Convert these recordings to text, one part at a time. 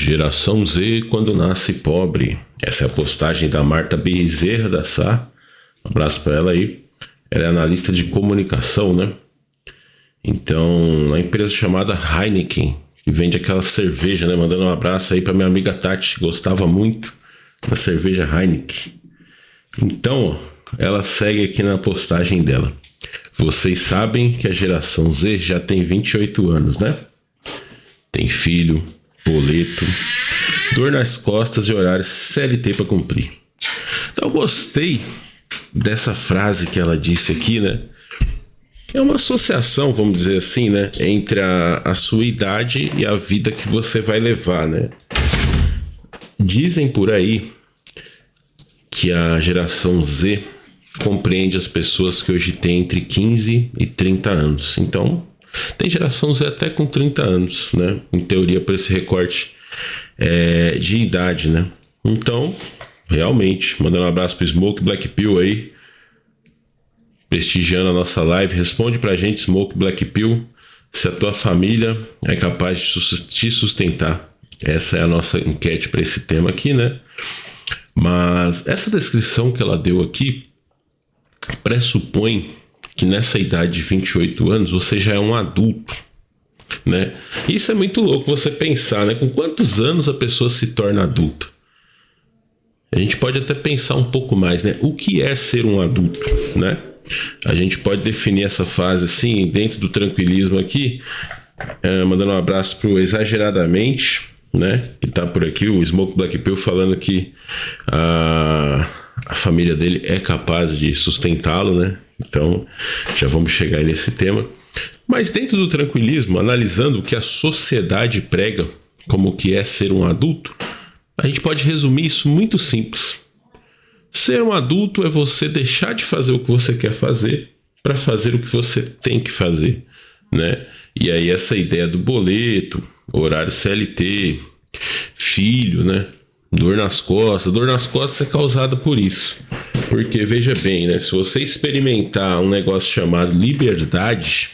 Geração Z quando nasce pobre. Essa é a postagem da Marta Bezerra da Sá. Um abraço para ela aí. Ela é analista de comunicação, né? Então, uma empresa chamada Heineken, que vende aquela cerveja, né? Mandando um abraço aí para minha amiga Tati, gostava muito da cerveja Heineken. Então, ela segue aqui na postagem dela. Vocês sabem que a geração Z já tem 28 anos, né? Tem filho, boleto, dor nas costas e horário CLT para cumprir. Então eu gostei dessa frase que ela disse aqui, né? É uma associação, vamos dizer assim, né? Entre a sua idade e a vida que você vai levar, né? Dizem por aí que a geração Z compreende as pessoas que hoje têm entre 15 e 30 anos. Então, tem geração Z até com 30 anos, né? Em teoria, para esse recorte de idade, né? Então, realmente, mandando um abraço pro Smoke Black Pill aí, prestigiando a nossa live. Responde pra gente, Smoke Black Pill, se a tua família é capaz de te sustentar. Essa é a nossa enquete para esse tema aqui, né? Mas essa descrição que ela deu aqui pressupõe que nessa idade de 28 anos você já é um adulto, né? Isso é muito louco você pensar, né? Com quantos anos a pessoa se torna adulta? A gente pode até pensar um pouco mais, né? O que é ser um adulto, né? A gente pode definir essa fase assim, dentro do tranquilismo aqui, mandando um abraço pro Exageradamente, né? Que tá por aqui, o Smoke Black Pill, falando que a família dele é capaz de sustentá-lo, né? Então, já vamos chegar nesse tema. Mas dentro do tranquilismo, analisando o que a sociedade prega como que é ser um adulto, a gente pode resumir isso muito simples. Ser um adulto é você deixar de fazer o que você quer fazer para fazer o que você tem que fazer, né? E aí essa ideia do boleto, horário CLT, filho, né? Dor nas costas é causada por isso. Porque, veja bem, né? Se você experimentar um negócio chamado liberdade,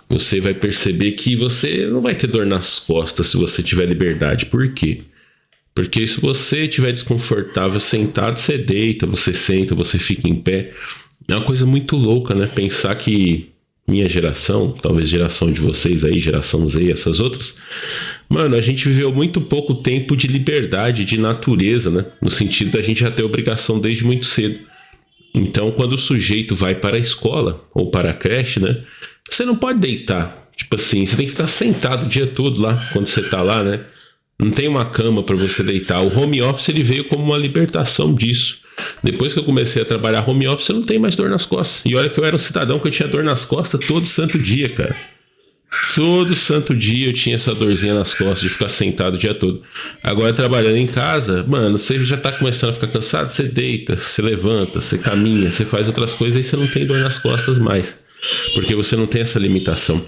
você vai perceber que você não vai ter dor nas costas se você tiver liberdade. Por quê? Porque se você estiver desconfortável sentado, você deita, você senta, você fica em pé. É uma coisa muito louca, né? Pensar que minha geração, talvez geração de vocês aí, geração Z e essas outras, mano, a gente viveu muito pouco tempo de liberdade, de natureza, né? No sentido da gente já ter obrigação desde muito cedo. Então, quando o sujeito vai para a escola ou para a creche, né? Você não pode deitar. Tipo assim, você tem que ficar sentado o dia todo lá, quando você tá lá, né? Não tem uma cama para você deitar. O home office, ele veio como uma libertação disso. Depois que eu comecei a trabalhar home office, eu não tenho mais dor nas costas. E olha que eu era um cidadão que eu tinha dor nas costas todo santo dia, cara. Todo santo dia eu tinha essa dorzinha nas costas de ficar sentado o dia todo. Agora, trabalhando em casa, mano, você já tá começando a ficar cansado, você deita, você levanta, você caminha, você faz outras coisas e você não tem dor nas costas mais. Porque você não tem essa limitação.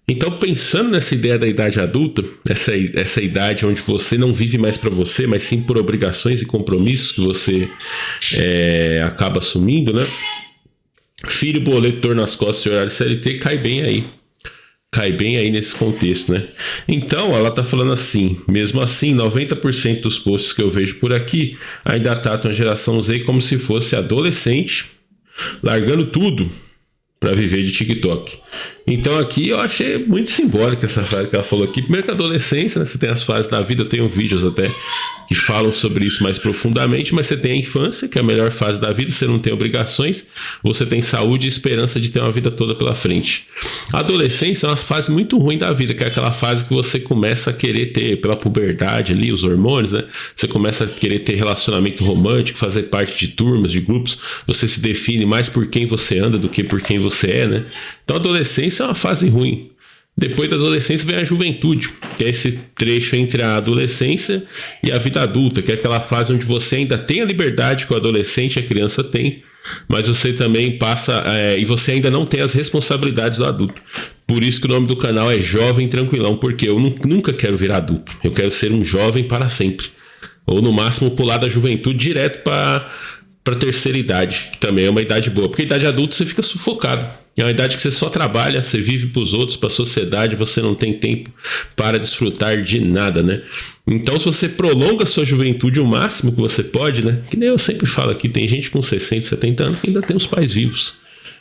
Então, pensando nessa ideia da idade adulta, essa idade onde você não vive mais para você, mas sim por obrigações e compromissos que você acaba assumindo, né? Filho, boleto, dor nas costas e horário CLT cai bem aí. Cai bem aí nesse contexto, né? Então, ela tá falando assim, mesmo assim, 90% dos posts que eu vejo por aqui ainda tratam a geração Z como se fosse adolescente, largando tudo para viver de TikTok. Então aqui eu achei muito simbólica essa frase que ela falou aqui. Primeiro que a adolescência, né? Você tem as fases da vida, eu tenho vídeos até que falam sobre isso mais profundamente, mas você tem a infância, que é a melhor fase da vida, você não tem obrigações, você tem saúde e esperança de ter uma vida toda pela frente. A adolescência é uma fase muito ruim da vida, que é aquela fase que você começa a querer ter, pela puberdade ali, os hormônios, né? Você começa a querer ter relacionamento romântico, fazer parte de turmas, de grupos, você se define mais por quem você anda do que por quem você é, né? Então a adolescência é uma fase ruim. Depois da adolescência vem a juventude, que é esse trecho entre a adolescência e a vida adulta, que é aquela fase onde você ainda tem a liberdade que o adolescente e a criança tem, mas você também passa e você ainda não tem as responsabilidades do adulto. Por isso que o nome do canal é Jovem Tranquilão, porque eu nunca quero virar adulto, eu quero ser um jovem para sempre, ou no máximo pular da juventude direto para terceira idade, que também é uma idade boa, porque a idade adulta você fica sufocado. É uma idade que você só trabalha, você vive pros outros, pra sociedade, você não tem tempo para desfrutar de nada, né? Então, se você prolonga a sua juventude o máximo que você pode, né? Que nem eu sempre falo aqui, tem gente com 60, 70 anos que ainda tem os pais vivos.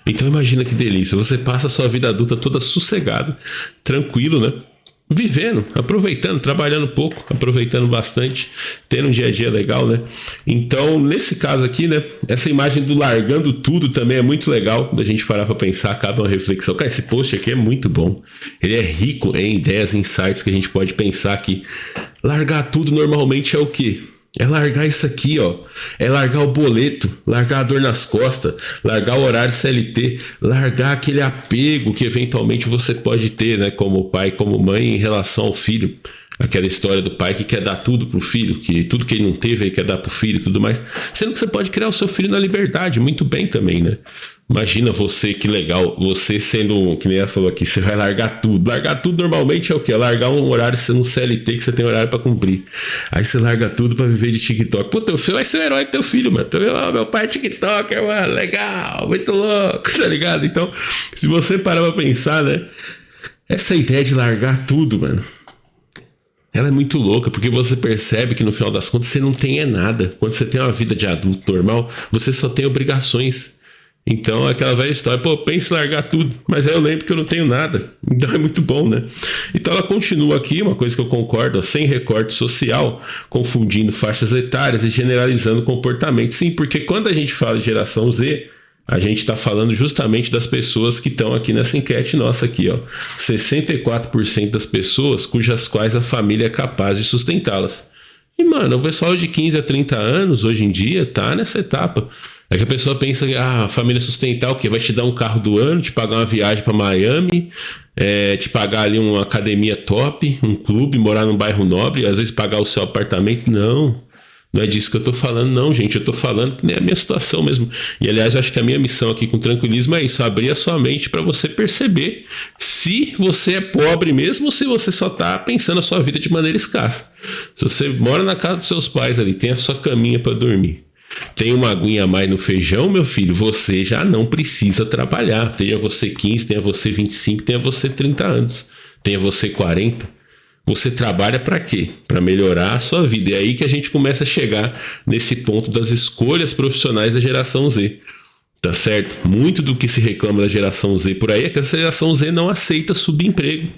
Então, imagina que delícia. Você passa a sua vida adulta toda sossegado, tranquilo, né? Vivendo, aproveitando, trabalhando pouco, aproveitando bastante, tendo um dia a dia legal, né? Então, nesse caso aqui, né? Essa imagem do largando tudo também é muito legal da gente parar pra pensar, acaba uma reflexão. Cara, esse post aqui é muito bom. Ele é rico em ideias, insights que a gente pode pensar aqui. Largar tudo normalmente é o quê? É largar isso aqui, ó. É largar o boleto, largar a dor nas costas, largar o horário CLT, largar aquele apego que eventualmente você pode ter, né, como pai, como mãe, em relação ao filho. Aquela história do pai que quer dar tudo pro filho, que tudo que ele não teve ele quer dar pro filho e tudo mais. Sendo que você pode criar o seu filho na liberdade, muito bem também, né? Imagina você, que legal, você sendo, que nem ela falou aqui, você vai largar tudo. Largar tudo normalmente é o quê? Largar um horário, um CLT que você tem horário pra cumprir. Aí você larga tudo pra viver de TikTok. Pô, teu filho vai ser o herói do teu filho, mano. Meu pai é TikToker, mano, legal, muito louco, tá ligado? Então, se você parar pra pensar, né, essa ideia de largar tudo, mano, ela é muito louca, porque você percebe que no final das contas você não tem nada. Quando você tem uma vida de adulto normal, você só tem obrigações. Então, aquela velha história, pô, pensa em largar tudo, mas aí eu lembro que eu não tenho nada. Então é muito bom, né? Então ela continua aqui, uma coisa que eu concordo, ó, sem recorte social, confundindo faixas etárias e generalizando comportamento. Sim, porque quando a gente fala de geração Z, a gente está falando justamente das pessoas que estão aqui nessa enquete nossa aqui, ó. 64% das pessoas cujas quais a família é capaz de sustentá-las. E, mano, o pessoal de 15 a 30 anos, hoje em dia, tá nessa etapa. É que a pessoa pensa que a família sustentar o quê? Vai te dar um carro do ano, te pagar uma viagem para Miami, te pagar ali uma academia top, um clube, morar num bairro nobre, às vezes pagar o seu apartamento. Não é disso que eu tô falando, não, gente. Eu tô falando que nem a minha situação mesmo. E, aliás, eu acho que a minha missão aqui com Tranquilismo é isso, abrir a sua mente para você perceber se você é pobre mesmo ou se você só tá pensando a sua vida de maneira escassa. Se você mora na casa dos seus pais ali, tem a sua caminha para dormir, tem uma aguinha a mais no feijão, meu filho, você já não precisa trabalhar. Tenha você 15, tenha você 25, tenha você 30 anos, tenha você 40. Você trabalha para quê? Para melhorar a sua vida. E é aí que a gente começa a chegar nesse ponto das escolhas profissionais da geração Z. Tá certo? Muito do que se reclama da geração Z por aí é que essa geração Z não aceita subemprego.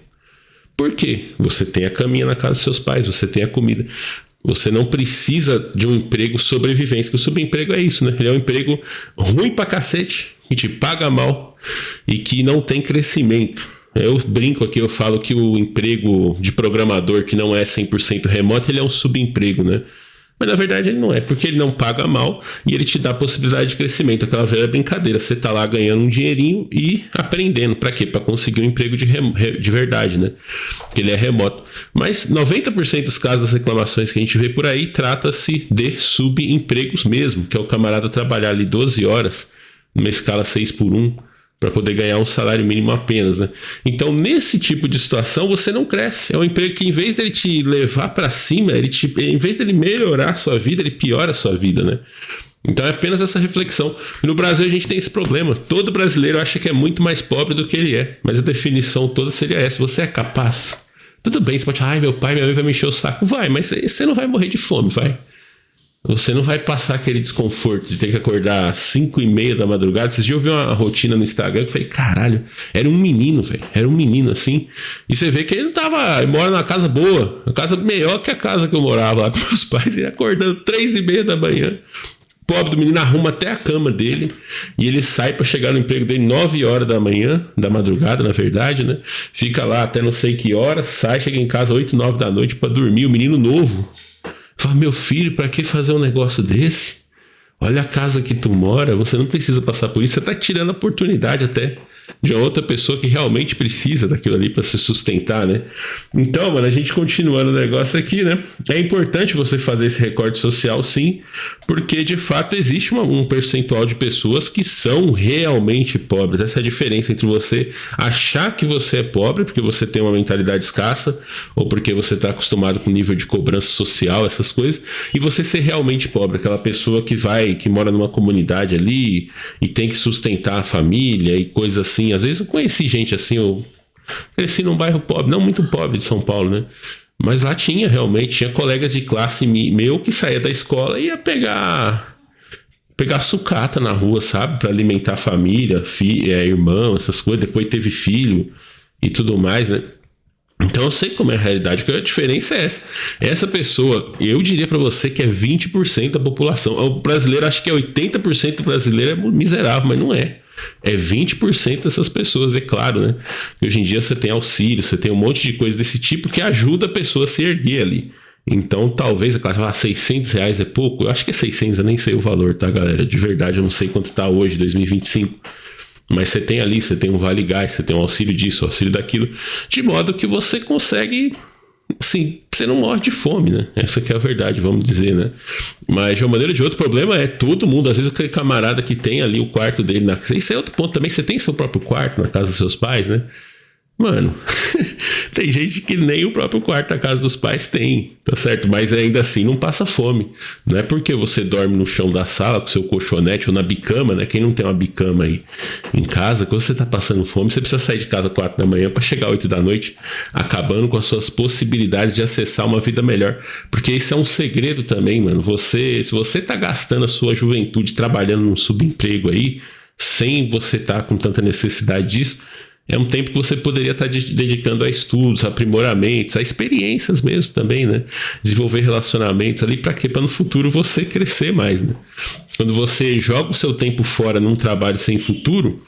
Por quê? Você tem a caminha na casa dos seus pais, você tem a comida. Você não precisa de um emprego sobrevivência, que o subemprego é isso, né? Ele é um emprego ruim pra cacete, que te paga mal e que não tem crescimento. Eu brinco aqui, eu falo que o emprego de programador que não é 100% remoto, ele é um subemprego, né? Mas na verdade ele não é, porque ele não paga mal e ele te dá a possibilidade de crescimento. Aquela velha brincadeira, você tá lá ganhando um dinheirinho e aprendendo. Pra quê? Pra conseguir um emprego de verdade, né? Porque ele é remoto. Mas 90% dos casos das reclamações que a gente vê por aí trata-se de subempregos mesmo, que é o camarada trabalhar ali 12 horas numa escala 6x1 para poder ganhar um salário mínimo apenas, né? Então, nesse tipo de situação, você não cresce. É um emprego que, em vez dele te levar para cima, em vez dele melhorar a sua vida, ele piora a sua vida, né? Então, é apenas essa reflexão. E no Brasil, a gente tem esse problema. Todo brasileiro acha que é muito mais pobre do que ele é. Mas a definição toda seria essa. Você é capaz. Tudo bem, você pode falar, meu pai, minha mãe vai me encher o saco. Vai, mas você não vai morrer de fome, vai. Você não vai passar aquele desconforto de ter que acordar às 5h30 da madrugada. Esses dias eu vi uma rotina no Instagram que eu falei, caralho, era um menino, velho. Era um menino assim. E você vê que ele ele mora numa casa boa, uma casa melhor que a casa que eu morava lá com meus pais. Ele acordando 3h30 da manhã. O pobre do menino arruma até a cama dele e ele sai pra chegar no emprego dele 9 horas da manhã, da madrugada, na verdade, né? Fica lá até não sei que horas, sai, chega em casa 8, 9 da noite pra dormir. O menino novo. Fala, meu filho, pra que fazer um negócio desse? Olha a casa que tu mora, você não precisa passar por isso. Você tá tirando a oportunidade até de outra pessoa que realmente precisa daquilo ali pra se sustentar, né? Então, mano, a gente continuando o negócio aqui, né? É importante você fazer esse recorte social, sim, Porque, de fato, existe um percentual de pessoas que são realmente pobres. Essa é a diferença entre você achar que você é pobre porque você tem uma mentalidade escassa ou porque você está acostumado com o nível de cobrança social, essas coisas, e você ser realmente pobre, aquela pessoa que mora numa comunidade ali e tem que sustentar a família e coisas assim. Às vezes eu conheci gente assim, eu cresci num bairro pobre, não muito pobre de São Paulo, né? Mas lá tinha colegas de classe meu que saía da escola e ia pegar sucata na rua, sabe? Para alimentar a família, irmão, essas coisas. Depois teve filho e tudo mais, né? Então eu sei como é a realidade, porque a diferença é essa. Essa pessoa, eu diria para você que é 20% da população. O brasileiro, acho que é 80% do brasileiro é miserável, mas não é. É 20% dessas pessoas, é claro, né? Que hoje em dia você tem auxílio, você tem um monte de coisa desse tipo que ajuda a pessoa a se erguer ali. Então, talvez, é claro, R$600 é pouco. Eu acho que é 600, eu nem sei o valor, tá, galera? De verdade, eu não sei quanto tá hoje, 2025. Mas você tem ali, você tem um Vale Gás, você tem um auxílio disso, auxílio daquilo, de modo que você consegue, assim, você não morre de fome, né? Essa que é a verdade, vamos dizer, né? Mas de uma maneira ou de outra, o problema é todo mundo, às vezes aquele camarada que tem ali o quarto dele, isso é outro ponto também, você tem seu próprio quarto na casa dos seus pais, né? Mano, tem gente que nem o próprio quarto da casa dos pais tem, tá certo? Mas ainda assim não passa fome. Não é porque você dorme no chão da sala com seu colchonete ou na bicama, né? Quem não tem uma bicama aí em casa, quando você tá passando fome, você precisa sair de casa 4 da manhã para chegar 8 da noite, acabando com as suas possibilidades de acessar uma vida melhor. Porque isso é um segredo também, mano. Se você tá gastando a sua juventude trabalhando num subemprego aí, sem você tá com tanta necessidade disso, é um tempo que você poderia estar dedicando a estudos, a aprimoramentos, a experiências mesmo também, né? Desenvolver relacionamentos ali, para quê? Para no futuro você crescer mais, né? Quando você joga o seu tempo fora num trabalho sem futuro,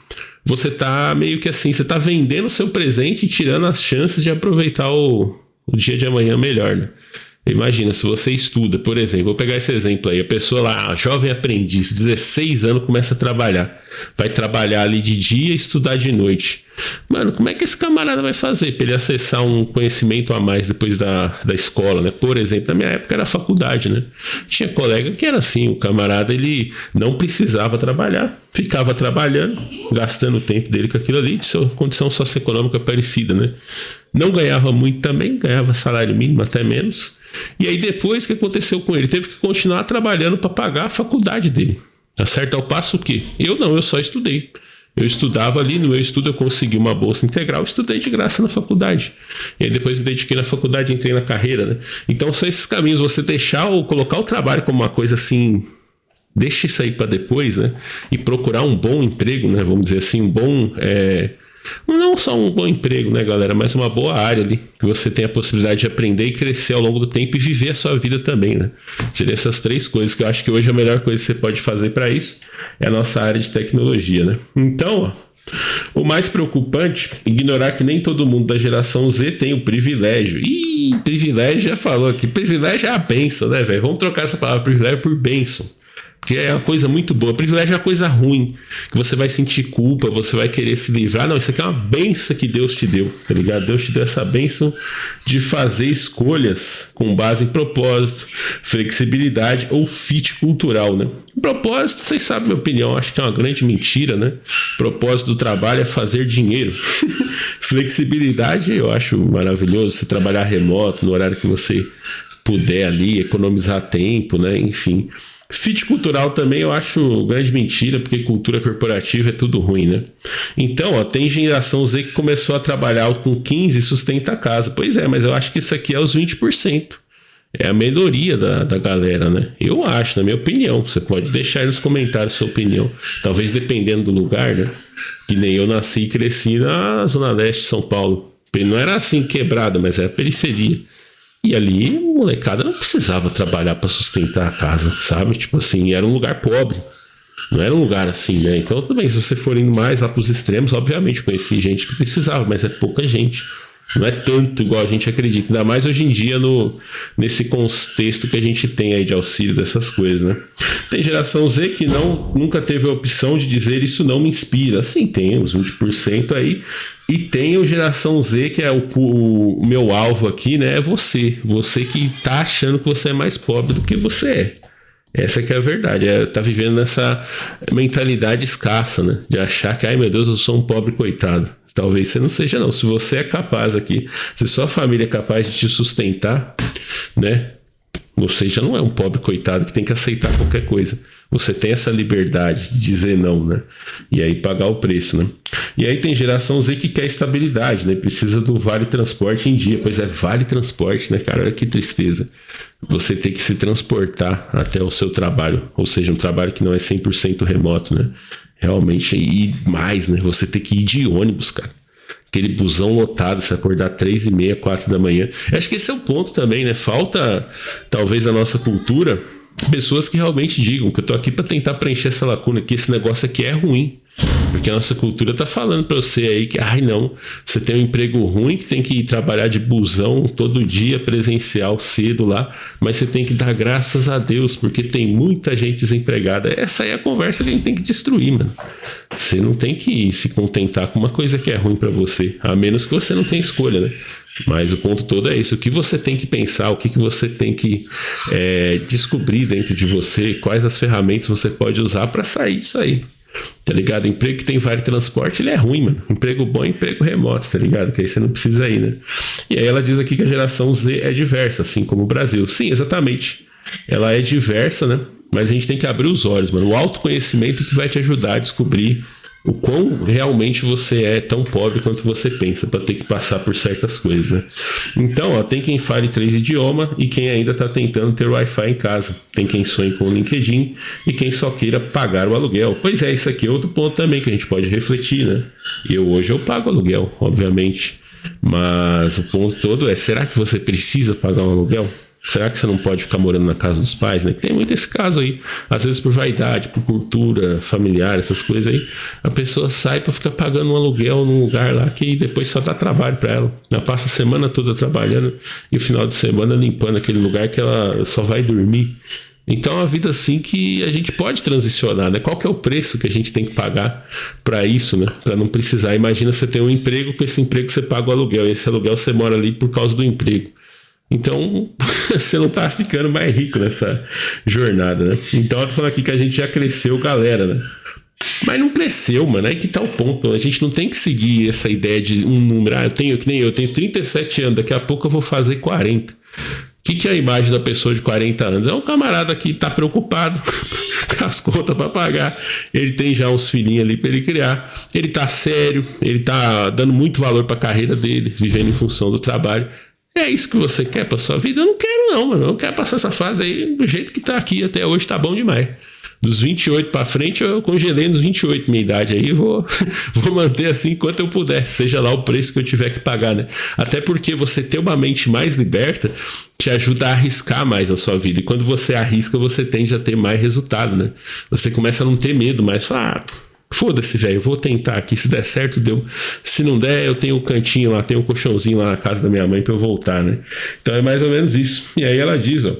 você tá meio que assim, você tá vendendo o seu presente e tirando as chances de aproveitar o dia de amanhã melhor, né? Imagina, se você estuda, por exemplo, vou pegar esse exemplo aí, a pessoa lá, jovem aprendiz, 16 anos, começa a trabalhar. Vai trabalhar ali de dia e estudar de noite. Mano, como é que esse camarada vai fazer para ele acessar um conhecimento a mais depois da escola, né? Por exemplo, na minha época era a faculdade, né? Tinha colega que era assim, o camarada, ele não precisava trabalhar, ficava trabalhando, gastando o tempo dele com aquilo ali, de sua condição socioeconômica parecida, né? Não ganhava muito também, ganhava salário mínimo, até menos. E aí depois, o que aconteceu com ele? Teve que continuar trabalhando para pagar a faculdade dele. Tá certo? Ao passo que eu só estudei. Eu estudava ali, no meu estudo eu consegui uma bolsa integral, estudei de graça na faculdade. E aí depois me dediquei na faculdade e entrei na carreira, né? Então são esses caminhos, você deixar ou colocar o trabalho como uma coisa assim, deixa isso aí para depois, né? E procurar um bom emprego, né? Vamos dizer assim, um bom... Não só um bom emprego, né, galera, mas uma boa área ali, que você tem a possibilidade de aprender e crescer ao longo do tempo e viver a sua vida também, né? Seriam essas 3 coisas que eu acho que hoje a melhor coisa que você pode fazer para isso é a nossa área de tecnologia, né? Então, o mais preocupante, ignorar que nem todo mundo da geração Z tem o privilégio. Ih, privilégio já falou aqui, privilégio é a bênção, né, velho? Vamos trocar essa palavra privilégio por bênção. Porque é uma coisa muito boa. Privilégio é uma coisa ruim, que você vai sentir culpa, você vai querer se livrar. Não, isso aqui é uma benção que Deus te deu, tá ligado? Deus te deu essa benção de fazer escolhas com base em propósito, flexibilidade ou fit cultural, né? Propósito, vocês sabem a minha opinião, acho que é uma grande mentira, né? Propósito do trabalho é fazer dinheiro. Flexibilidade, eu acho maravilhoso, você trabalhar remoto, no horário que você puder ali, economizar tempo, né? Enfim... Fit cultural também eu acho grande mentira, porque cultura corporativa é tudo ruim, né? Então, ó, tem geração Z que começou a trabalhar com 15 e sustenta a casa. Pois é, mas eu acho que isso aqui é os 20%. É a melhoria da galera, né? Eu acho, na minha opinião. Você pode deixar aí nos comentários a sua opinião. Talvez dependendo do lugar, né? Que nem eu nasci e cresci na Zona Leste de São Paulo. Não era assim quebrada, mas era periferia. E ali, molecada não precisava trabalhar para sustentar a casa, sabe? Tipo assim, era um lugar pobre. Não era um lugar assim, né? Então, tudo bem, se você for indo mais lá pros extremos, obviamente, conheci gente que precisava, mas é pouca gente. Não é tanto igual a gente acredita. Ainda mais hoje em dia, nesse contexto que a gente tem aí de auxílio dessas coisas, né? Tem geração Z que nunca teve a opção de dizer isso não me inspira. Sim, tem uns 20% aí. E tem o geração Z, que é o meu alvo aqui, né? É você. Você que tá achando que você é mais pobre do que você é. Essa que é a verdade, tá vivendo nessa mentalidade escassa, né? De achar que, ai meu Deus, eu sou um pobre coitado. Talvez você não seja não. Se você é capaz aqui, se sua família é capaz de te sustentar, né? Você já não é um pobre coitado que tem que aceitar qualquer coisa. Você tem essa liberdade de dizer não, né? E aí pagar o preço, né? E aí tem geração Z que quer estabilidade, né? Precisa do vale transporte em dia. Pois é, vale transporte, né, cara? Olha que tristeza. Você tem que se transportar até o seu trabalho. Ou seja, um trabalho que não é 100% remoto, né? Realmente, e mais, né? Você tem que ir de ônibus, cara. Aquele busão lotado, se acordar 3h30, 4 da manhã. Acho que esse é o ponto também, né? Falta, talvez, na nossa cultura, pessoas que realmente digam que eu tô aqui para tentar preencher essa lacuna, que esse negócio aqui é ruim. Porque a nossa cultura tá falando para você aí que, ai não, você tem um emprego ruim, que tem que ir trabalhar de busão todo dia, presencial, cedo lá, mas você tem que dar graças a Deus, porque tem muita gente desempregada. Essa é a conversa que a gente tem que destruir, mano. Você não tem que se contentar com uma coisa que é ruim para você, a menos que você não tenha escolha, né? Mas o ponto todo é isso. O que você tem que pensar, o que você tem que descobrir dentro de você, quais as ferramentas você pode usar para sair disso aí. Tá ligado? Emprego que tem vale transporte, ele é ruim, mano. Emprego bom é emprego remoto, tá ligado? Que aí você não precisa ir, né? E aí ela diz aqui que a geração Z é diversa, assim como o Brasil. Sim, exatamente. Ela é diversa, né? Mas a gente tem que abrir os olhos, mano. O autoconhecimento que vai te ajudar a descobrir o quão realmente você é tão pobre quanto você pensa, para ter que passar por certas coisas, né? Então, ó, tem quem fale 3 idiomas e quem ainda tá tentando ter Wi-Fi em casa. Tem quem sonhe com o LinkedIn e quem só queira pagar o aluguel. Pois é, isso aqui é outro ponto também que a gente pode refletir, né? Hoje eu pago aluguel, obviamente. Mas o ponto todo é, será que você precisa pagar um aluguel? Será que você não pode ficar morando na casa dos pais, né? Tem muito esse caso aí. Às vezes por vaidade, por cultura familiar, essas coisas aí, a pessoa sai para ficar pagando um aluguel num lugar lá que depois só dá trabalho para ela. Ela passa a semana toda trabalhando e o final de semana limpando aquele lugar que ela só vai dormir. Então é uma vida assim que a gente pode transicionar, né? Qual que é o preço que a gente tem que pagar para isso, né? Para não precisar. Imagina você ter um emprego, com esse emprego você paga o aluguel, e esse aluguel você mora ali por causa do emprego. Então, você não tá ficando mais rico nessa jornada, né? Então, eu tô falando aqui que a gente já cresceu, galera, né? Mas não cresceu, mano. Aí que tá o ponto. A gente não tem que seguir essa ideia de um número. Ah, eu tenho 37 anos, daqui a pouco eu vou fazer 40. O que é a imagem da pessoa de 40 anos? É um camarada que tá preocupado com as contas para pagar. Ele tem já uns filhinhos ali para ele criar. Ele tá sério, ele tá dando muito valor para a carreira dele, vivendo em função do trabalho. É isso que você quer pra sua vida? Eu não quero não, mano. Eu não quero passar essa fase aí do jeito que tá aqui até hoje, tá bom demais. Dos 28 pra frente, eu congelei nos 28 minha idade aí, vou manter assim enquanto eu puder, seja lá o preço que eu tiver que pagar, né? Até porque você ter uma mente mais liberta te ajuda a arriscar mais a sua vida. E quando você arrisca, você tende a ter mais resultado, né? Você começa a não ter medo mais, falar, foda-se, velho, eu vou tentar aqui, se der certo, deu. Se não der, eu tenho um cantinho lá, tenho um colchãozinho lá na casa da minha mãe pra eu voltar, né? Então é mais ou menos isso. E aí ela diz, ó,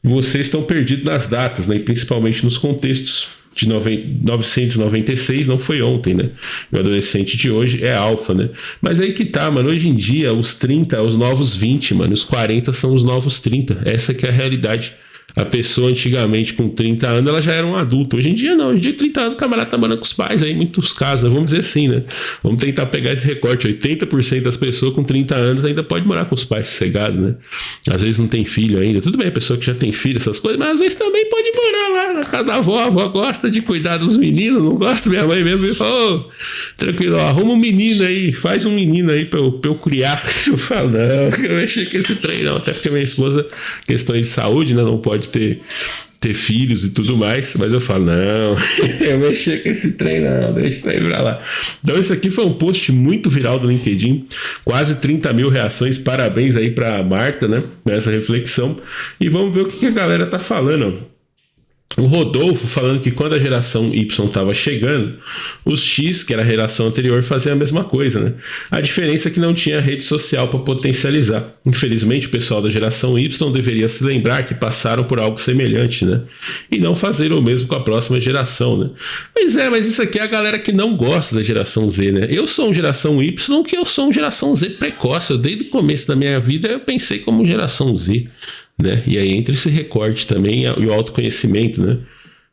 vocês estão perdidos nas datas, né? E principalmente nos contextos. De 996 não foi ontem, né? O adolescente de hoje é alfa, né? Mas aí que tá, mano. Hoje em dia, os 30 é os novos 20, mano. Os 40 são os novos 30. Essa que é a realidade. A pessoa antigamente com 30 anos, ela já era um adulto. Hoje em dia não, hoje em dia 30 anos o camarada tá morando com os pais aí, em muitos casos, né? Vamos dizer assim, né? Vamos tentar pegar esse recorte, 80% das pessoas com 30 anos ainda pode morar com os pais sossegado, né? Às vezes não tem filho ainda, tudo bem, a pessoa que já tem filho, essas coisas, mas às vezes também pode morar lá na casa da avó, a avó gosta de cuidar dos meninos, não gosta, minha mãe mesmo me fala, ô, tranquilo, ó, arruma um menino aí, faz um menino aí pra eu criar. Eu falo, não, eu mexi com esse trem não, até porque minha esposa, questões de saúde, né, não pode ter filhos e tudo mais, mas eu falo, não, eu mexi com esse trem não, deixa isso aí pra lá. Então esse aqui foi um post muito viral do LinkedIn, quase 30 mil reações, parabéns aí pra Marta, né, nessa reflexão, e vamos ver o que a galera tá falando, ó. O Rodolfo falando que quando a geração Y estava chegando, os X, que era a geração anterior, faziam a mesma coisa, né? A diferença é que não tinha rede social para potencializar. Infelizmente, o pessoal da geração Y deveria se lembrar que passaram por algo semelhante, né? E não fazer o mesmo com a próxima geração, né? Pois é, mas isso aqui é a galera que não gosta da geração Z, né? Eu sou uma geração Y, que eu sou uma geração Z precoce. Eu, desde o começo da minha vida, eu pensei como geração Z. né? E aí entra esse recorte também e o autoconhecimento, né?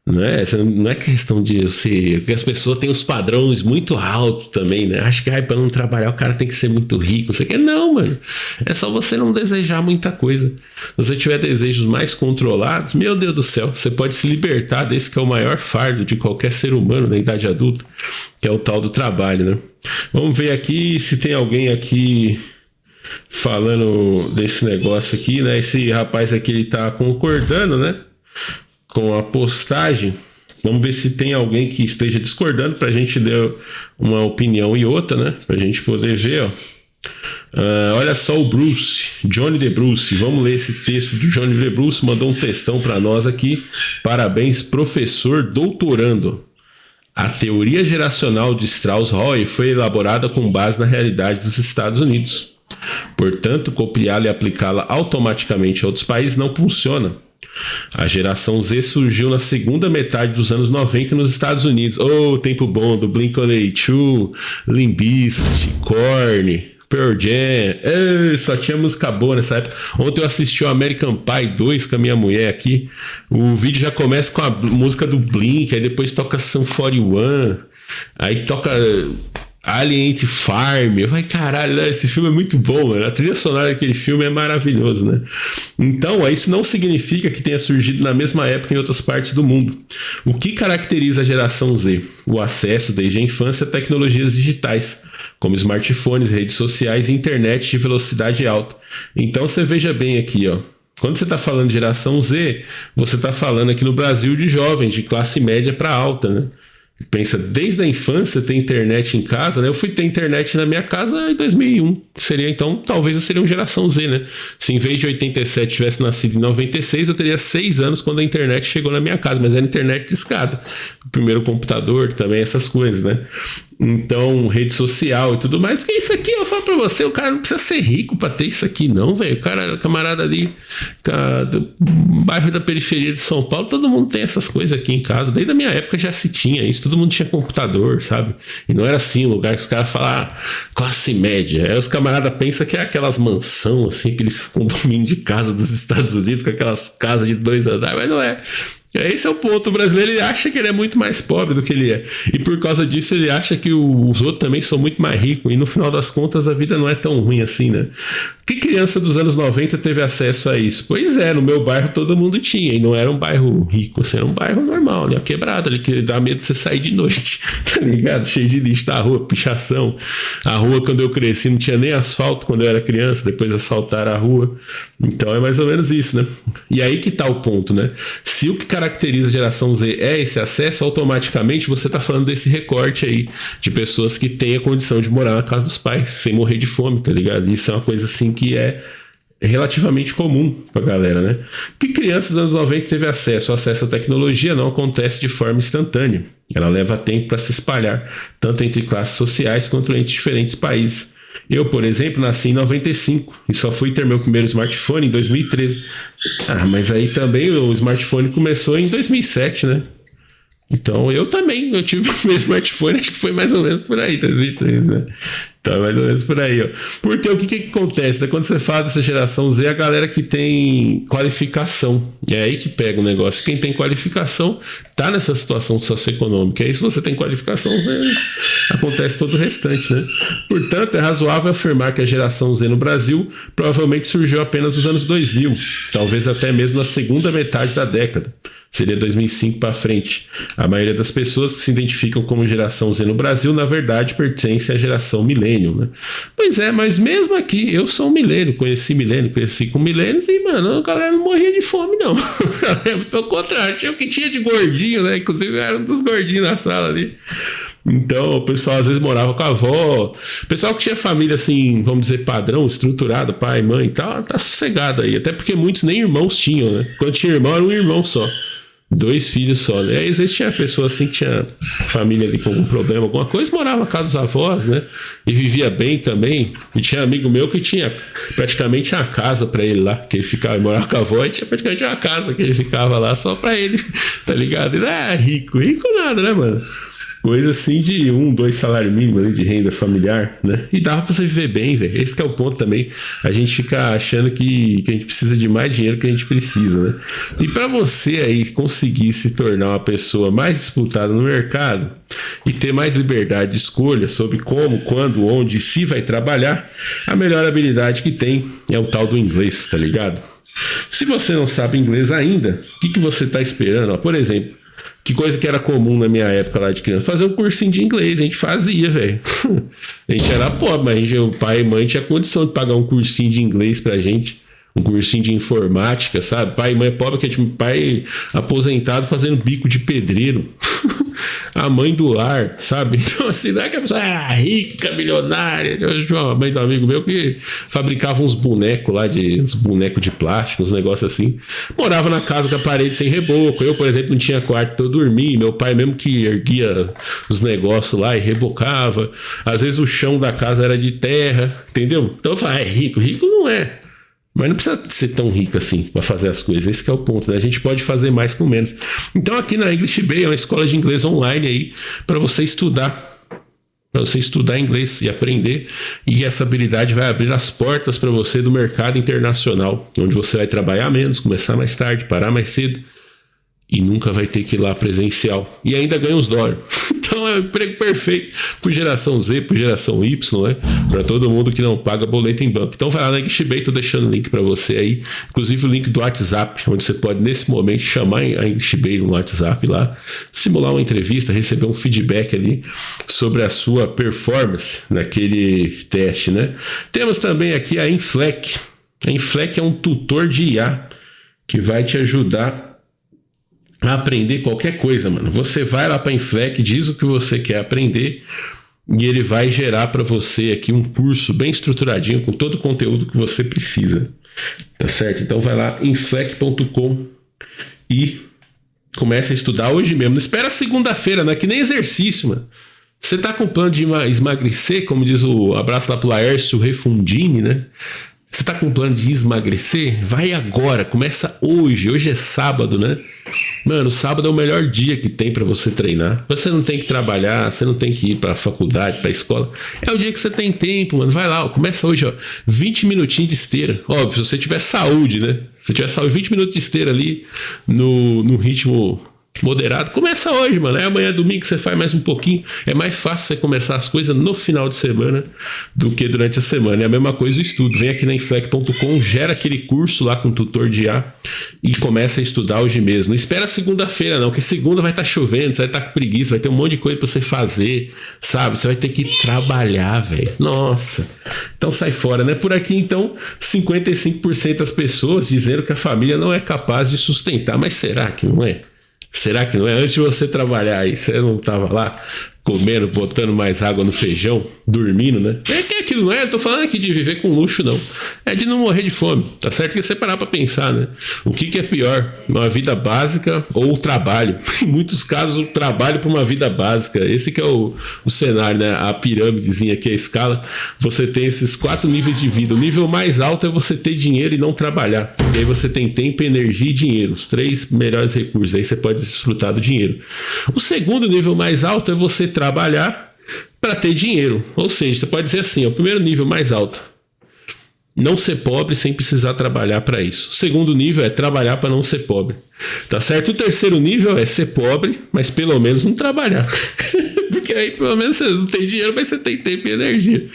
Não é questão de você... Porque as pessoas têm os padrões muito altos também, né? Acho que para não trabalhar o cara tem que ser muito rico. Você quer? Não, mano. É só você não desejar muita coisa. Se você tiver desejos mais controlados, meu Deus do céu, você pode se libertar desse que é o maior fardo de qualquer ser humano na idade adulta, que é o tal do trabalho, né? Vamos ver aqui se tem alguém aqui falando desse negócio aqui, né? Esse rapaz aqui, ele tá concordando, né, com a postagem. Vamos ver se tem alguém que esteja discordando pra gente dar uma opinião e outra, né? Pra gente poder ver, ó. Olha só o Bruce, Johnny de Bruce. Vamos ler esse texto do Johnny de Bruce. Mandou um textão pra nós aqui. Parabéns, professor doutorando. A teoria geracional de Strauss-Roy foi elaborada com base na realidade dos Estados Unidos. Portanto, copiá-la e aplicá-la automaticamente a outros países não funciona. A geração Z surgiu na segunda metade dos anos 90 nos Estados Unidos. Oh, tempo bom do Blink-182, Limp Bizkit, Korn, Pearl Jam. Só tinha música boa nessa época. Ontem eu assisti o American Pie 2 com a minha mulher aqui. O vídeo já começa com a música do Blink, aí depois toca Sum 41, aí toca Alien Ant Farm. Eu falei, caralho, né? Esse filme é muito bom, mano. A trilha sonora daquele filme é maravilhoso, né? Então, isso não significa que tenha surgido na mesma época em outras partes do mundo. O que caracteriza a geração Z? O acesso desde a infância a tecnologias digitais, como smartphones, redes sociais e internet de velocidade alta. Então, você veja bem aqui, ó. Quando você está falando de geração Z, você está falando aqui no Brasil de jovens, de classe média para alta, né? Pensa, desde a infância ter internet em casa, né? Eu fui ter internet na minha casa em 2001. Seria, então, talvez eu seria uma geração Z, né? Se em vez de 87 tivesse nascido em 96, eu teria 6 anos quando a internet chegou na minha casa. Mas era internet de escada. O primeiro computador também, essas coisas, né? Então, rede social e tudo mais. Porque isso aqui, eu falo pra você, o cara não precisa ser rico pra ter isso aqui, não, velho. O cara, camarada ali, do bairro da periferia de São Paulo, todo mundo tem essas coisas aqui em casa. Desde a minha época já se tinha isso. Todo mundo tinha computador, sabe? E não era assim, um lugar que os caras falam, classe média. Aí os camaradas pensam que é aquelas mansão, assim, aqueles condomínios de casa dos Estados Unidos, com aquelas casas de 2 andares, mas não é. Esse é o ponto. O brasileiro, ele acha que ele é muito mais pobre do que ele é. E por causa disso ele acha que os outros também são muito mais ricos. E no final das contas a vida não é tão ruim assim, né? Que criança dos anos 90 teve acesso a isso? Pois é, no meu bairro todo mundo tinha. E não era um bairro rico, assim, era um bairro normal, né? Quebrado ali, que dá medo de você sair de noite, tá ligado? Cheio de lixo da rua, pichação. A rua, quando eu cresci, não tinha nem asfalto quando eu era criança. Depois asfaltaram a rua. Então é mais ou menos isso, né? E aí que tá o ponto, né? Se o que caracteriza a geração Z é esse acesso, automaticamente você tá falando desse recorte aí de pessoas que têm a condição de morar na casa dos pais, sem morrer de fome, tá ligado? Isso é uma coisa assim que é relativamente comum pra galera, né? Que crianças dos anos 90 teve acesso? O acesso à tecnologia não acontece de forma instantânea. Ela leva tempo para se espalhar, tanto entre classes sociais quanto entre diferentes países. Eu, por exemplo, nasci em 95 e só fui ter meu primeiro smartphone em 2013. Mas aí também o smartphone começou em 2007, né? Então eu também, eu tive o meu smartphone, acho que foi mais ou menos por aí, 2013, né? Então é mais ou menos por aí, ó. Porque o que acontece, né? Quando você fala dessa geração Z, é a galera que tem qualificação. É aí que pega o negócio. Quem tem qualificação tá nessa situação socioeconômica. E aí, se você tem qualificação Z, acontece todo o restante, né? Portanto, é razoável afirmar que a geração Z no Brasil provavelmente surgiu apenas nos anos 2000, talvez até mesmo na segunda metade da década. Seria 2005 para frente. A maioria das pessoas que se identificam como geração Z no Brasil, na verdade, pertence à geração milênio, né? Pois é, mas mesmo aqui, eu sou um milênio, cresci com milênios e, mano, a galera não morria de fome, não. Pelo contrário, tinha o que tinha de gordinho, né? Inclusive, eu era um dos gordinhos na sala ali. Então, o pessoal às vezes morava com a avó. O pessoal que tinha família, assim, vamos dizer, padrão, estruturada, pai, mãe e tal, tá sossegado aí. Até porque muitos nem irmãos tinham, né? Quando tinha irmão, era um irmão só. 2 filhos só, né? Aí, às vezes tinha pessoa assim que tinha família ali com algum problema, alguma coisa, morava na casa dos avós, né? E vivia bem também. E tinha amigo meu que tinha praticamente uma casa pra ele lá, que ele ficava, morava com a avó e tinha praticamente uma casa que ele ficava lá só pra ele, tá ligado? Ele é rico nada, né, mano? Coisa assim de 2 salários mínimos ali de renda familiar, né? E dava pra você viver bem, velho. Esse que é o ponto também. A gente fica achando que a gente precisa de mais dinheiro que a gente precisa, né? E pra você aí conseguir se tornar uma pessoa mais disputada no mercado e ter mais liberdade de escolha sobre como, quando, onde e se vai trabalhar, a melhor habilidade que tem é o tal do inglês, tá ligado? Se você não sabe inglês ainda, o que você tá esperando? Ó, por exemplo, que coisa que era comum na minha época lá de criança, fazer um cursinho de inglês, a gente fazia, velho. A gente era pobre, mas o pai e mãe tinha condição de pagar um cursinho de inglês pra gente. Um cursinho de informática, sabe? Pai e mãe pobre, que é tipo pai aposentado fazendo bico de pedreiro. A mãe do lar, sabe? Então, assim, não é que a pessoa era rica, milionária. Eu tinha uma mãe do amigo meu que fabricava uns bonecos lá, uns bonecos de plástico, uns negócios assim. Morava na casa com a parede sem reboco. Eu, por exemplo, não tinha quarto pra eu dormir. Meu pai mesmo que erguia os negócios lá e rebocava. Às vezes o chão da casa era de terra, entendeu? Então eu falava, é rico. Rico não é. Mas não precisa ser tão rico assim para fazer as coisas. Esse que é o ponto, né? A gente pode fazer mais com menos. Então aqui na English Bay é uma escola de inglês online aí para você estudar. Para você estudar inglês e aprender. E essa habilidade vai abrir as portas para você do mercado internacional, onde você vai trabalhar menos, começar mais tarde, parar mais cedo. E nunca vai ter que ir lá presencial. E ainda ganha uns dólares. Então é um emprego perfeito por geração Z, por geração Y, né? Para todo mundo que não paga boleto em banco. Então vai lá na English Bay, tô deixando o link para você aí. Inclusive o link do WhatsApp, onde você pode nesse momento chamar a English Bay no WhatsApp lá, simular uma entrevista, receber um feedback ali sobre a sua performance naquele teste, né? Temos também aqui a Inflec. A Inflec é um tutor de IA que vai te ajudar a aprender qualquer coisa, mano. Você vai lá para a Inflec, diz o que você quer aprender e ele vai gerar para você aqui um curso bem estruturadinho com todo o conteúdo que você precisa, tá certo? Então vai lá, inflec.com e começa a estudar hoje mesmo. Não espera segunda-feira, não é que nem exercício, mano. Você tá com plano de emagrecer, como diz o abraço lá pro Laércio Refundini, né? Você tá com plano de emagrecer? Vai agora, começa hoje. Hoje é sábado, né? Mano, sábado é o melhor dia que tem pra você treinar. Você não tem que trabalhar, você não tem que ir pra faculdade, pra escola. É o dia que você tem tempo, mano. Vai lá, ó, começa hoje, ó. 20 minutinhos de esteira. Óbvio, se você tiver saúde, né? Se tiver saúde, 20 minutos de esteira ali no ritmo moderado, começa hoje, mano. É amanhã, domingo, você faz mais um pouquinho. É mais fácil você começar as coisas no final de semana do que durante a semana. É a mesma coisa o estudo. Vem aqui na inflec.com, gera aquele curso lá com o tutor de IA e começa a estudar hoje mesmo. Não espera segunda-feira, não, que segunda vai estar chovendo, você vai estar com preguiça, vai ter um monte de coisa pra você fazer, sabe? Você vai ter que trabalhar, velho. Nossa. Então sai fora, né? Por aqui, então, 55% das pessoas dizendo que a família não é capaz de sustentar. Mas será que não é? Será que não é? Antes de você trabalhar aí, você não estava lá comendo, botando mais água no feijão, dormindo, né? É que aquilo não é, eu tô falando aqui de viver com luxo, não. É de não morrer de fome, tá certo? Que você parar pra pensar, né? O que é pior? Uma vida básica ou o trabalho? Em muitos casos, o trabalho para uma vida básica. Esse que é o cenário, né? A pirâmidezinha aqui, a escala. Você tem esses 4 níveis de vida. O nível mais alto é você ter dinheiro e não trabalhar. E aí você tem tempo, energia e dinheiro. Os 3 melhores recursos. Aí você pode desfrutar do dinheiro. O segundo nível mais alto é você trabalhar para ter dinheiro. Ou seja, você pode dizer assim, ó, o primeiro nível mais alto, não ser pobre sem precisar trabalhar para isso. O segundo nível é trabalhar para não ser pobre. Tá certo? O terceiro nível é ser pobre, mas pelo menos não trabalhar. Porque aí pelo menos você não tem dinheiro, mas você tem tempo e energia.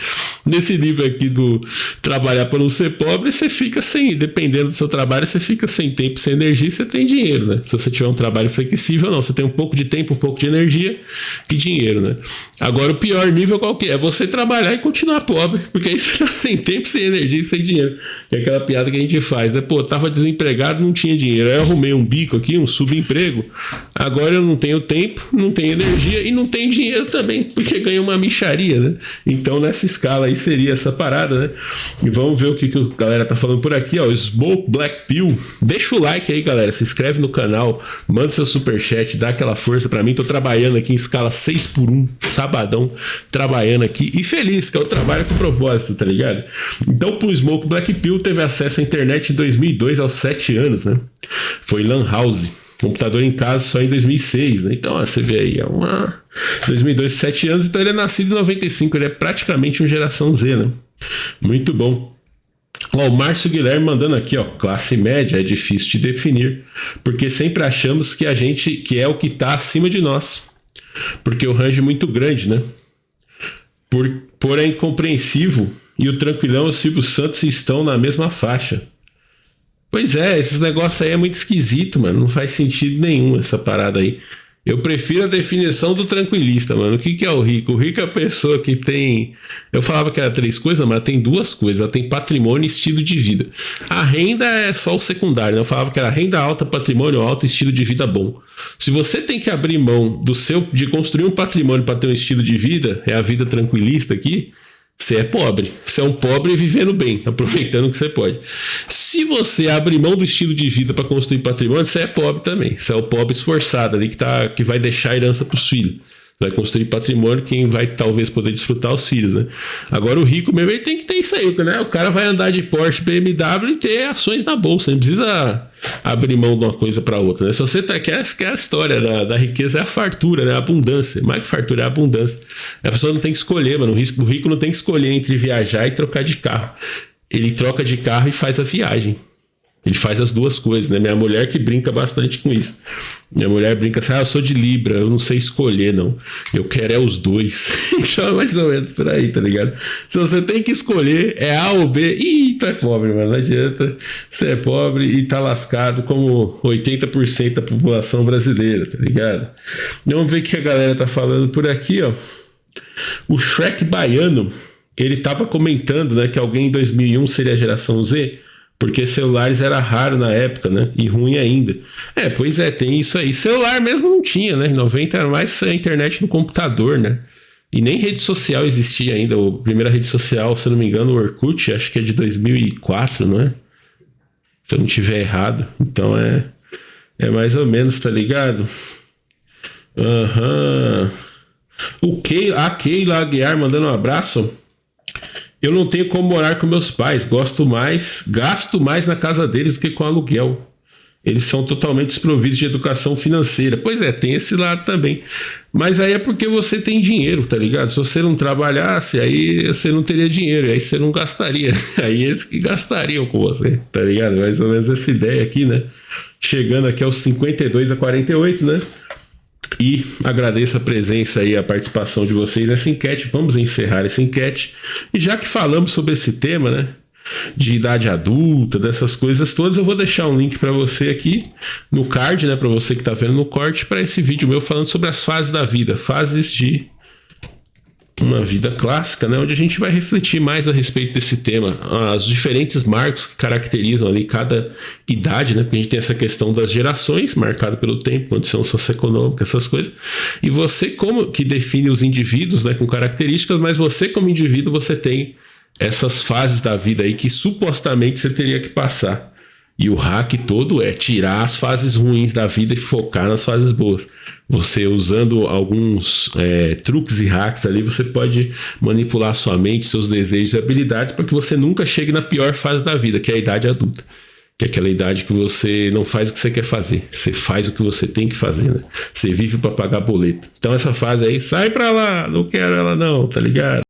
Nesse nível aqui do trabalhar para não ser pobre, você fica sem, dependendo do seu trabalho, você fica sem tempo, sem energia e você tem dinheiro, né? Se você tiver um trabalho flexível, não, você tem um pouco de tempo, um pouco de energia e dinheiro, né? Agora o pior nível qual que é? É você trabalhar e continuar pobre, porque aí você tá sem tempo, sem energia e sem dinheiro. Que é aquela piada que a gente faz, né? Pô, tava desempregado, não tinha dinheiro, aí eu arrumei um bico aqui, um subemprego, agora eu não tenho tempo, não tenho energia e não tenho dinheiro também, porque ganhei uma mixaria, né? Então nessa escala aí seria essa parada, né? E vamos ver o que a galera tá falando por aqui, ó. Smoke Black Pill. Deixa o like aí, galera. Se inscreve no canal, manda seu superchat, dá aquela força pra mim. Tô trabalhando aqui em escala 6x1, sabadão, trabalhando aqui e feliz, que é o trabalho com propósito, tá ligado? Então, pro Smoke Black Pill teve acesso à internet em 2002 aos 7 anos, né? Foi Lan House. Computador em casa só em 2006, né? Então, ó, você vê aí, 2002, 7 anos, então ele é nascido em 95, ele é praticamente uma geração Z, né? Muito bom. Ó, o Márcio Guilherme mandando aqui, ó, classe média é difícil de definir, porque sempre achamos que a gente, que é o que tá acima de nós, porque o range é muito grande, né? Porém, compreensivo, e o Tranquilão e o Silvio Santos estão na mesma faixa. Pois é, esses negócios aí é muito esquisito, mano. Não faz sentido nenhum essa parada aí. Eu prefiro a definição do tranquilista, mano. O que é o rico? O rico é a pessoa que tem... Eu falava que era 3 coisas, mas tem 2 coisas. Ela tem patrimônio e estilo de vida. A renda é só o secundário, né? Eu falava que era renda alta, patrimônio alto e estilo de vida bom. Se você tem que abrir mão de construir um patrimônio para ter um estilo de vida, é a vida tranquilista aqui, você é pobre. Você é um pobre vivendo bem, aproveitando o que você pode. Se você abrir mão do estilo de vida para construir patrimônio, você é pobre também. Você é o pobre esforçado ali que vai deixar a herança para os filhos. Vai construir patrimônio, quem vai talvez poder desfrutar os filhos, né? Agora o rico mesmo, ele tem que ter isso aí, né? O cara vai andar de Porsche, BMW e ter ações na bolsa. Não precisa abrir mão de uma coisa para outra, né? Se você quer a história da riqueza, é a fartura, né? A abundância. Mais que fartura, é a abundância. A pessoa não tem que escolher, mano. O rico não tem que escolher entre viajar e trocar de carro. Ele troca de carro e faz a viagem. Ele faz as 2 coisas, né? Minha mulher que brinca bastante com isso. Minha mulher brinca assim, eu sou de Libra, eu não sei escolher, não. Eu quero é os 2. Então é mais ou menos por aí, tá ligado? Se você tem que escolher, é A ou B. Ih, tu é pobre, mano, não adianta. Você é pobre e tá lascado como 80% da população brasileira, tá ligado? Vamos ver o que a galera tá falando por aqui, ó. O Shrek Baiano, ele tava comentando, né, que alguém em 2001 seria a geração Z, porque celulares era raro na época, né? E ruim ainda. Pois é, tem isso aí. Celular mesmo não tinha, né? Em 90 era mais a internet no computador, né? E nem rede social existia ainda. A primeira rede social, se eu não me engano, o Orkut, acho que é de 2004, não é? Se eu não tiver errado. Então é mais ou menos, tá ligado? A Keila Aguiar mandando um abraço. Eu não tenho como morar com meus pais, gasto mais na casa deles do que com aluguel. Eles são totalmente desprovidos de educação financeira. Pois é, tem esse lado também. Mas aí é porque você tem dinheiro, tá ligado? Se você não trabalhasse, aí você não teria dinheiro, e aí você não gastaria. Aí eles que gastariam com você, tá ligado? Mais ou menos essa ideia aqui, né? Chegando aqui aos 52 a 48, né? E agradeço a presença e a participação de vocês nessa enquete. Vamos encerrar essa enquete. E já que falamos sobre esse tema, né, de idade adulta, dessas coisas todas, eu vou deixar um link para você aqui no card, né, para você que está vendo no corte, para esse vídeo meu falando sobre as fases da vida, fases de uma vida clássica, né, onde a gente vai refletir mais a respeito desse tema, os diferentes marcos que caracterizam ali cada idade, né, porque a gente tem essa questão das gerações, marcada pelo tempo, condição socioeconômica, essas coisas, e você como que define os indivíduos, né, com características, mas você como indivíduo, você tem essas fases da vida aí que supostamente você teria que passar. E o hack todo é tirar as fases ruins da vida e focar nas fases boas. Você usando alguns truques e hacks ali, você pode manipular sua mente, seus desejos e habilidades para que você nunca chegue na pior fase da vida, que é a idade adulta. Que é aquela idade que você não faz o que você quer fazer. Você faz o que você tem que fazer, né? Você vive para pagar boleto. Então essa fase aí, sai pra lá, não quero ela não, tá ligado?